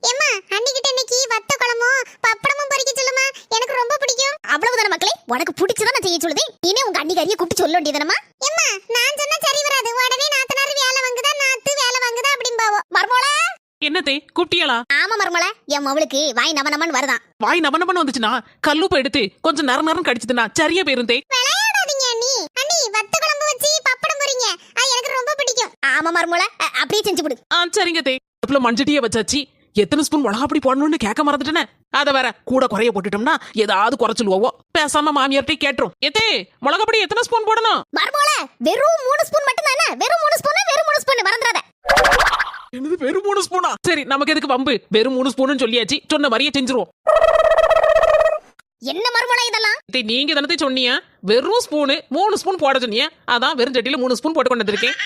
ஏம்மா அன்னிக்கிட்ட இன்னைக்கு வத்த குழம்பும் பப்படமும் பொரிக்க சொல்லுமா, எனக்கு ரொம்ப பிடிக்கும். அவ்வளவுதான மக்களே, உனக்கு பிடிச்சதா நான் செய்ய சொல்லுதே. இனிமே உங்க அண்ணிக்காரியை கூப்பிட்டு சொல்ல வேண்டியதானமா? ஏம்மா நான் சொன்னா சரி வராது. உடனே நாத்தனார் வேலை வாங்குதா, நாத்து வேலை வாங்குதா அப்படிம்பாவோ. மர்மோள என்னத்தே கூப்பிட்டியலா? ஆமா மர்மோள, என் மவளுக்கு வாய் நமனமன் வருதான். வாய் நபனபன் வந்துச்சுன்னா கல்லுப்ப எடுத்து கொஞ்சம் நரம் கடிச்சதுன்னா சரியா போயிருந்தே. விளையாடாதீங்க அண்ணி. அண்ணி வத்த குழம்பு வச்சு பப்படம் பொரிங்க, அது எனக்கு ரொம்ப பிடிக்கும். ஆமா மர்மோள, அப்படியே செஞ்சு விடு. சரிங்க தே. அதுல மஞ்சட்டியே வச்சாச்சு. எத்தனை ஸ்பூன் மிளகா பொடி போடணும்னு கேட்க மறந்துட்டேனே. அத வேற கூட குறைய போட்டுட்டோம்னா ஏதாவது குறைச்சலுவோம். பேசாம மாமியார்ட்டே கேட்டுரும். எத்தே மிளகா பொடி எத்தனை ஸ்பூன் போடணும்? மர்மோள வெறும் 3 ஸ்பூன் மட்டும் தானே. வெறும் 3 ஸ்பூன் மறந்துடாத. என்னது வெறும் 3 ஸ்பூனா? சரி நமக்கு எதுக்கு வம்பு, வெறும் 3 ஸ்பூன் சொல்லியாச்சு, சொன்ன மாதிரியே செஞ்சிருவோம். என்ன மர்மோள இதெல்லாம்? நீங்க தானே சொன்னீங்க வெறும் ஸ்பூனு 3 ஸ்பூன் போட சொன்னீங்க. அதான் வெறும் சட்டியில 3 ஸ்பூன் போட்டு கொண்டு வந்திருக்கேன்.